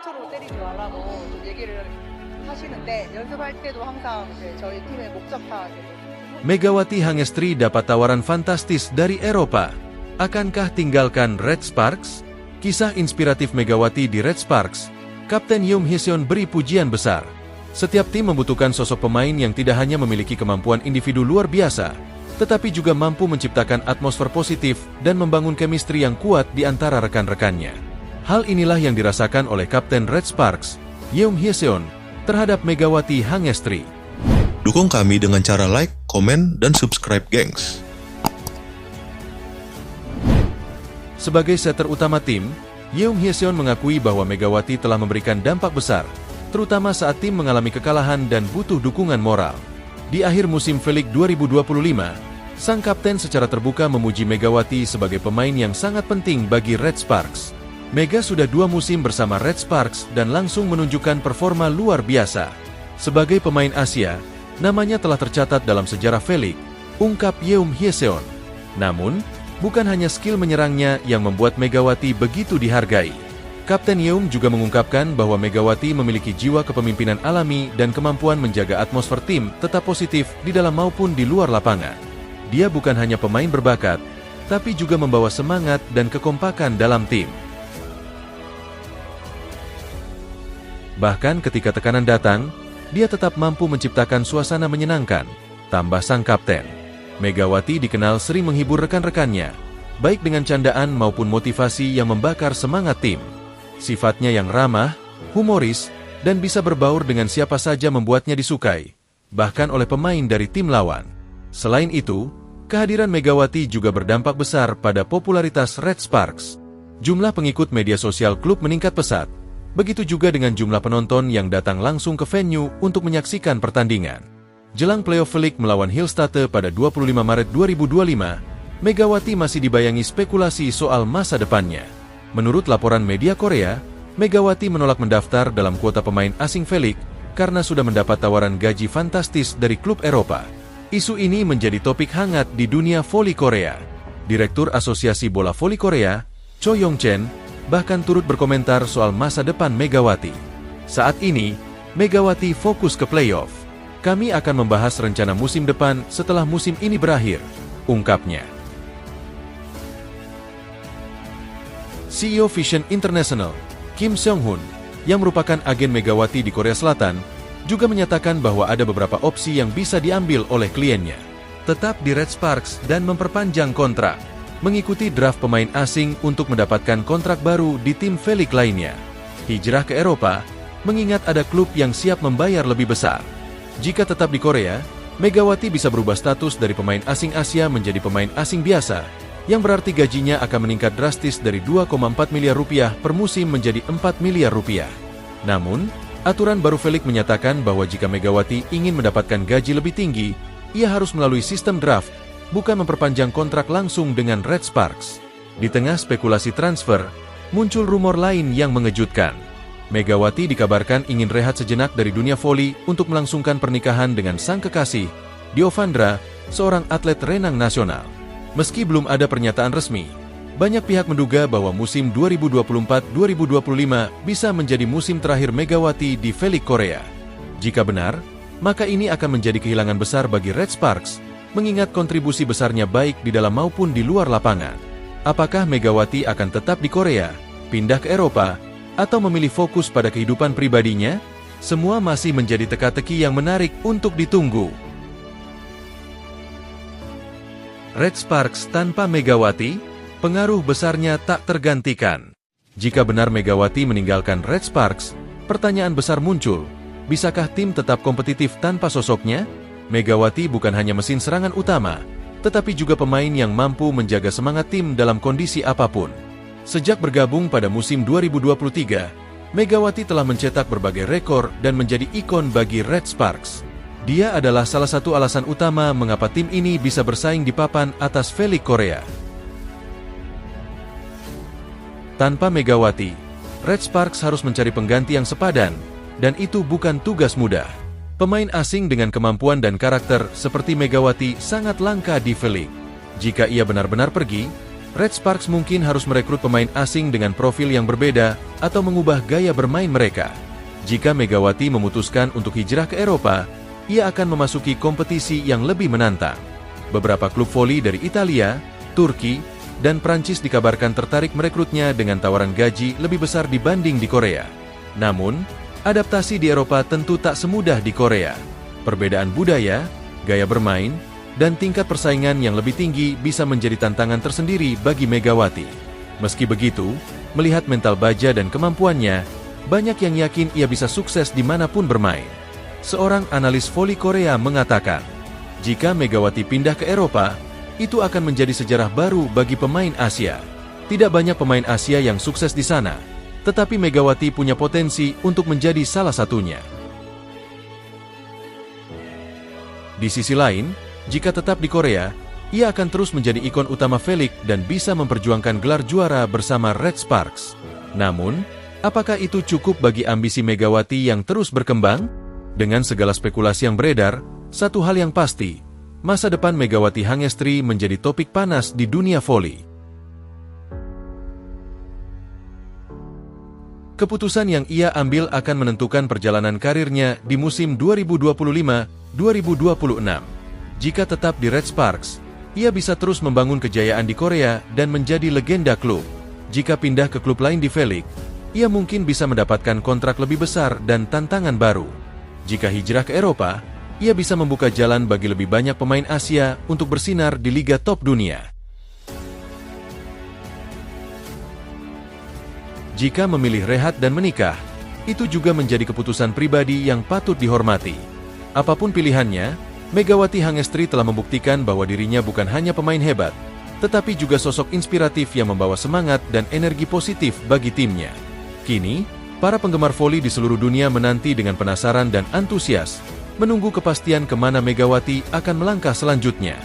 상처로 때리지 말라고 좀 얘기를 하시는데 연습할 때도 항상 이제 저희 팀의 목적타 Megawati Hangestri dapat tawaran fantastis dari Eropa. Akankah tinggalkan Red Sparks? Kisah inspiratif Megawati di Red Sparks. Kapten Yoon Hye-seon beri pujian besar. Setiap tim membutuhkan sosok pemain yang tidak hanya memiliki kemampuan individu luar biasa, tetapi juga mampu menciptakan atmosfer positif dan membangun chemistry yang kuat di antara rekan-rekannya. Hal inilah yang dirasakan oleh Kapten Red Sparks, Yoon Hye-seon, terhadap Megawati Hangestri. Dukung kami dengan cara like, komen, dan subscribe, gengs. Sebagai setter utama tim, Yoon Hye-seon mengakui bahwa Megawati telah memberikan dampak besar, terutama saat tim mengalami kekalahan dan butuh dukungan moral. Di akhir musim V-League 2025, sang kapten secara terbuka memuji Megawati sebagai pemain yang sangat penting bagi Red Sparks. Mega sudah 2 musim bersama Red Sparks dan langsung menunjukkan performa luar biasa. Sebagai pemain Asia, namanya telah tercatat dalam sejarah V-League, ungkap Yoon Hye-seon. Namun, bukan hanya skill menyerangnya yang membuat Megawati begitu dihargai. Kapten Yoon juga mengungkapkan bahwa Megawati memiliki jiwa kepemimpinan alami dan kemampuan menjaga atmosfer tim tetap positif di dalam maupun di luar lapangan. Dia bukan hanya pemain berbakat, tapi juga membawa semangat dan kekompakan dalam tim. Bahkan ketika tekanan datang, dia tetap mampu menciptakan suasana menyenangkan, tambah sang kapten. Megawati dikenal sering menghibur rekan-rekannya, baik dengan candaan maupun motivasi yang membakar semangat tim. Sifatnya yang ramah, humoris, dan bisa berbaur dengan siapa saja membuatnya disukai, bahkan oleh pemain dari tim lawan. Selain itu, kehadiran Megawati juga berdampak besar pada popularitas Red Sparks. Jumlah pengikut media sosial klub meningkat pesat. Begitu juga dengan jumlah penonton yang datang langsung ke venue untuk menyaksikan pertandingan. Jelang playoff V-League melawan Hillstate pada 25 Maret 2025, Megawati masih dibayangi spekulasi soal masa depannya. Menurut laporan media Korea, Megawati menolak mendaftar dalam kuota pemain asing V-League karena sudah mendapat tawaran gaji fantastis dari klub Eropa. Isu ini menjadi topik hangat di dunia voli Korea. Direktur Asosiasi Bola Voli Korea, Cho Yong-chen, bahkan turut berkomentar soal masa depan Megawati. Saat ini, Megawati fokus ke playoff. Kami akan membahas rencana musim depan setelah musim ini berakhir, ungkapnya. CEO Vision International, Kim Seong-hun, yang merupakan agen Megawati di Korea Selatan, juga menyatakan bahwa ada beberapa opsi yang bisa diambil oleh kliennya. Tetap di Red Sparks dan memperpanjang kontrak, mengikuti draft pemain asing untuk mendapatkan kontrak baru di tim V-League lainnya. Hijrah ke Eropa, mengingat ada klub yang siap membayar lebih besar. Jika tetap di Korea, Megawati bisa berubah status dari pemain asing Asia menjadi pemain asing biasa, yang berarti gajinya akan meningkat drastis dari 2,4 miliar rupiah per musim menjadi 4 miliar rupiah. Namun, aturan baru V-League menyatakan bahwa jika Megawati ingin mendapatkan gaji lebih tinggi, ia harus melalui sistem draft, bukan memperpanjang kontrak langsung dengan Red Sparks. Di tengah spekulasi transfer, muncul rumor lain yang mengejutkan. Megawati dikabarkan ingin rehat sejenak dari dunia voli untuk melangsungkan pernikahan dengan sang kekasih, Diovandra, seorang atlet renang nasional. Meski belum ada pernyataan resmi, banyak pihak menduga bahwa musim 2024-2025 bisa menjadi musim terakhir Megawati di V-League Korea. Jika benar, maka ini akan menjadi kehilangan besar bagi Red Sparks, mengingat kontribusi besarnya baik di dalam maupun di luar lapangan. Apakah Megawati akan tetap di Korea, pindah ke Eropa, atau memilih fokus pada kehidupan pribadinya? Semua masih menjadi teka-teki yang menarik untuk ditunggu. Red Sparks tanpa Megawati, pengaruh besarnya tak tergantikan. Jika benar Megawati meninggalkan Red Sparks, pertanyaan besar muncul, bisakah tim tetap kompetitif tanpa sosoknya? Megawati bukan hanya mesin serangan utama, tetapi juga pemain yang mampu menjaga semangat tim dalam kondisi apapun. Sejak bergabung pada musim 2023, Megawati telah mencetak berbagai rekor dan menjadi ikon bagi Red Sparks. Dia adalah salah satu alasan utama mengapa tim ini bisa bersaing di papan atas V-League Korea. Tanpa Megawati, Red Sparks harus mencari pengganti yang sepadan, dan itu bukan tugas mudah. Pemain asing dengan kemampuan dan karakter seperti Megawati sangat langka di V-League. Jika ia benar-benar pergi, Red Sparks mungkin harus merekrut pemain asing dengan profil yang berbeda atau mengubah gaya bermain mereka. Jika Megawati memutuskan untuk hijrah ke Eropa, ia akan memasuki kompetisi yang lebih menantang. Beberapa klub voli dari Italia, Turki, dan Prancis dikabarkan tertarik merekrutnya dengan tawaran gaji lebih besar dibanding di Korea. Namun, adaptasi di Eropa tentu tak semudah di Korea. Perbedaan budaya, gaya bermain, dan tingkat persaingan yang lebih tinggi bisa menjadi tantangan tersendiri bagi Megawati. Meski begitu, melihat mental baja dan kemampuannya, banyak yang yakin ia bisa sukses dimanapun bermain. Seorang analis voli Korea mengatakan, jika Megawati pindah ke Eropa, itu akan menjadi sejarah baru bagi pemain Asia. Tidak banyak pemain Asia yang sukses di sana, tetapi Megawati punya potensi untuk menjadi salah satunya. Di sisi lain, jika tetap di Korea, ia akan terus menjadi ikon utama V-League dan bisa memperjuangkan gelar juara bersama Red Sparks. Namun, apakah itu cukup bagi ambisi Megawati yang terus berkembang? Dengan segala spekulasi yang beredar, satu hal yang pasti, masa depan Megawati Hangestri menjadi topik panas di dunia voli. Keputusan yang ia ambil akan menentukan perjalanan karirnya di musim 2025-2026. Jika tetap di Red Sparks, ia bisa terus membangun kejayaan di Korea dan menjadi legenda klub. Jika pindah ke klub lain di V-League, ia mungkin bisa mendapatkan kontrak lebih besar dan tantangan baru. Jika hijrah ke Eropa, ia bisa membuka jalan bagi lebih banyak pemain Asia untuk bersinar di liga top dunia. Jika memilih rehat dan menikah, itu juga menjadi keputusan pribadi yang patut dihormati. Apapun pilihannya, Megawati Hangestri telah membuktikan bahwa dirinya bukan hanya pemain hebat, tetapi juga sosok inspiratif yang membawa semangat dan energi positif bagi timnya. Kini, para penggemar voli di seluruh dunia menanti dengan penasaran dan antusias, menunggu kepastian kemana Megawati akan melangkah selanjutnya.